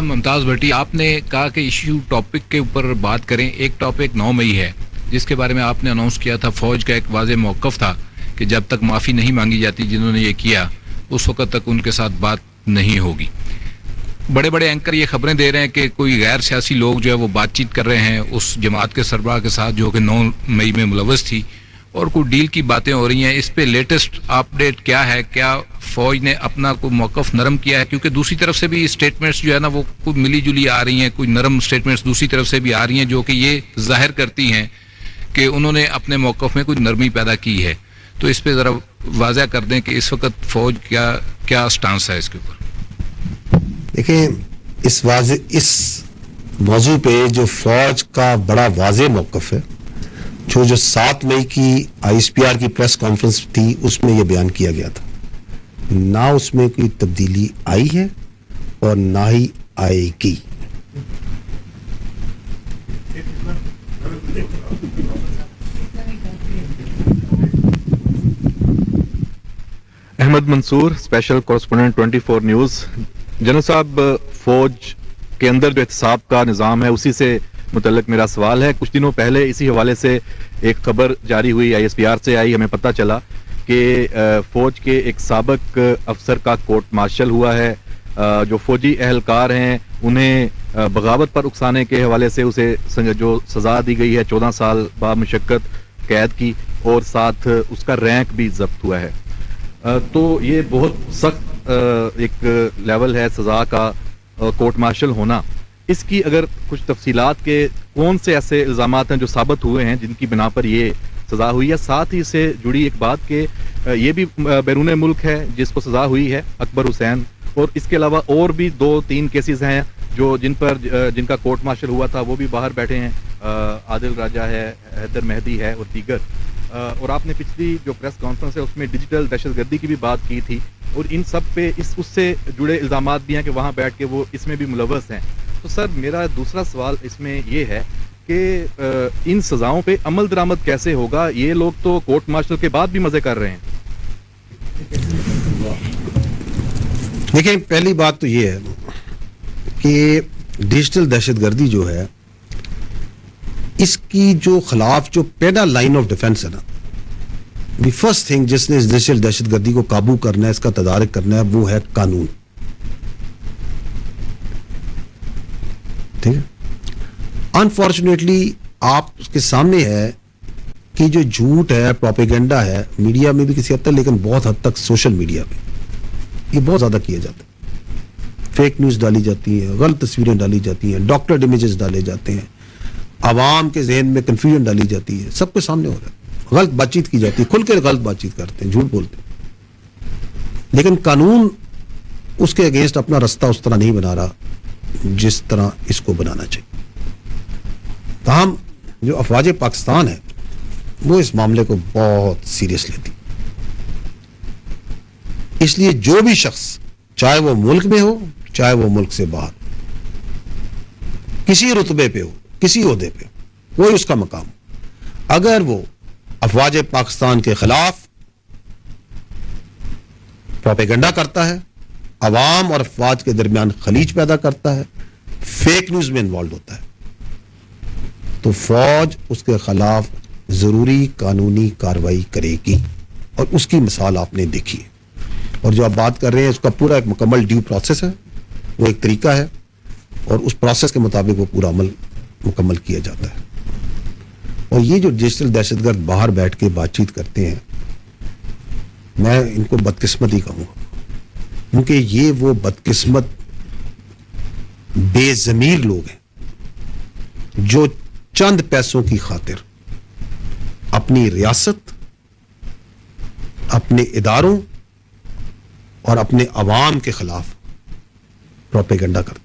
ممتاز بھٹی، آپ نے کہا کہ ایشو ٹاپک کے اوپر بات کریں. ایک ٹاپک 9 مئی ہے جس کے بارے میں آپ نے اناؤنس کیا تھا. فوج کا ایک واضح موقف تھا کہ جب تک معافی نہیں مانگی جاتی جنہوں نے یہ کیا اس وقت تک ان کے ساتھ بات نہیں ہوگی. بڑے بڑے اینکر یہ خبریں دے رہے ہیں کہ کوئی غیر سیاسی لوگ جو ہے وہ بات چیت کر رہے ہیں اس جماعت کے سربراہ کے ساتھ جو کہ 9 مئی میں ملوث تھی، اور کوئی ڈیل کی باتیں ہو رہی ہیں. اس پہ لیٹسٹ اپڈیٹ کیا ہے؟ کیا فوج نے اپنا کوئی موقف نرم کیا ہے؟ کیونکہ دوسری طرف سے بھی اسٹیٹمنٹس جو ہے نا وہ کوئی ملی جلی آ رہی ہیں، کوئی نرم اسٹیٹمنٹس دوسری طرف سے بھی آ رہی ہیں جو کہ یہ ظاہر کرتی ہیں کہ انہوں نے اپنے موقف میں کوئی نرمی پیدا کی ہے. تو اس پہ ذرا واضح کر دیں کہ اس وقت فوج کیا سٹانس ہے اس کے اوپر. دیکھیں اس موضوع پہ جو فوج کا بڑا واضح موقف ہے، جو 7 مئی کی آئی ایس پی آر کی پریس کانفرنس تھی اس میں یہ بیان کیا گیا تھا. نہ اس میں کوئی تبدیلی آئی ہے اور نہ ہی آئے گی. احمد منصور، اسپیشل کورسپونڈنٹ 24 نیوز. جنرل صاحب، فوج کے اندر جو احتساب کا نظام ہے اسی سے متعلق میرا سوال ہے. کچھ دنوں پہلے اسی حوالے سے ایک خبر جاری ہوئی، آئی ایس پی آر سے آئی. ہمیں پتہ چلا کہ فوج کے ایک سابق افسر کا کورٹ مارشل ہوا ہے. جو فوجی اہلکار ہیں انہیں بغاوت پر اکسانے کے حوالے سے اسے جو سزا دی گئی ہے 14 سال با مشقت قید کی، اور ساتھ اس کا رینک بھی ضبط ہوا ہے. تو یہ بہت سخت ایک لیول ہے سزا کا، کورٹ مارشل ہونا. اس کی اگر کچھ تفصیلات کے کون سے ایسے الزامات ہیں جو ثابت ہوئے ہیں جن کی بنا پر یہ سزا ہوئی ہے. ساتھ ہی سے جڑی ایک بات کہ یہ بھی بیرون ملک ہے جس کو سزا ہوئی ہے، اکبر حسین، اور اس کے علاوہ اور بھی 2-3 کیسز ہیں جو جن کا کورٹ مارشل ہوا تھا، وہ بھی باہر بیٹھے ہیں. عادل راجہ ہے، حیدر مہدی ہے اور دیگر. اور آپ نے پچھلی جو پریس کانفرنس ہے اس میں ڈیجیٹل دہشت گردی کی بھی بات کی تھی، اور ان سب پہ اس سے جڑے الزامات بھی ہیں کہ وہاں بیٹھ کے وہ اس میں بھی ملوث ہیں. تو سر، میرا دوسرا سوال اس میں یہ ہے کہ ان سزاؤں پہ عمل درآمد کیسے ہوگا؟ یہ لوگ تو کورٹ مارشل کے بعد بھی مزے کر رہے ہیں. دیکھیں، پہلی بات تو یہ ہے کہ ڈیجیٹل دہشت گردی جو ہے اس کی جو خلاف جو پہلا لائن آف ڈیفنس ہے نا، دی فرسٹ تھنگ جس نے اس ڈیجیٹل دہشت گردی کو قابو کرنا ہے، اس کا تدارک کرنا ہے، وہ ہے قانون. ٹھیک ہے. انفارچونیٹلی آپ کے سامنے ہے کہ جو جھوٹ ہے، پروپیگنڈا ہے، میڈیا میں بھی کسی حد تک، لیکن بہت حد تک سوشل میڈیا میں یہ بہت زیادہ کیا جاتا ہے. فیک نیوز ڈالی جاتی ہیں، غلط تصویریں ڈالی جاتی ہیں، ڈاکٹرڈ امیجز ڈالے جاتے ہیں، عوام کے ذہن میں کنفیوژن ڈالی جاتی ہے. سب کے سامنے ہو رہا ہے، غلط بات چیت کی جاتی ہے، کھل کے غلط بات چیت کرتے ہیں، جھوٹ بولتے ہیں. لیکن قانون اس کے اگینسٹ اپنا رستہ اس طرح نہیں بنا رہا جس طرح اس کو بنانا چاہیے. تاہم جو افواج پاکستان ہے وہ اس معاملے کو بہت سیریس لیتی. اس لیے جو بھی شخص، چاہے وہ ملک میں ہو چاہے وہ ملک سے باہر، کسی رتبے پہ ہو، کسی عہدے پہ، کوئی اس کا مقام، اگر وہ افواج پاکستان کے خلاف پروپیگنڈا کرتا ہے، عوام اور افواج کے درمیان خلیج پیدا کرتا ہے، فیک نیوز میں انوالو ہوتا ہے، تو فوج اس کے خلاف ضروری قانونی کارروائی کرے گی. اور اس کی مثال آپ نے دیکھی ہے. اور جو آپ بات کر رہے ہیں اس کا پورا ایک مکمل ڈیو پروسیس ہے، وہ ایک طریقہ ہے، اور اس پروسیس کے مطابق وہ پورا عمل مکمل کیا جاتا ہے. اور یہ جو ڈیجیٹل دہشت گرد باہر بیٹھ کے بات چیت کرتے ہیں، میں ان کو بدقسمت ہی کہوں گا، کیونکہ یہ وہ بدقسمت بے ضمیر لوگ ہیں جو چند پیسوں کی خاطر اپنی ریاست، اپنے اداروں اور اپنے عوام کے خلاف پروپیگنڈا کرتے ہیں.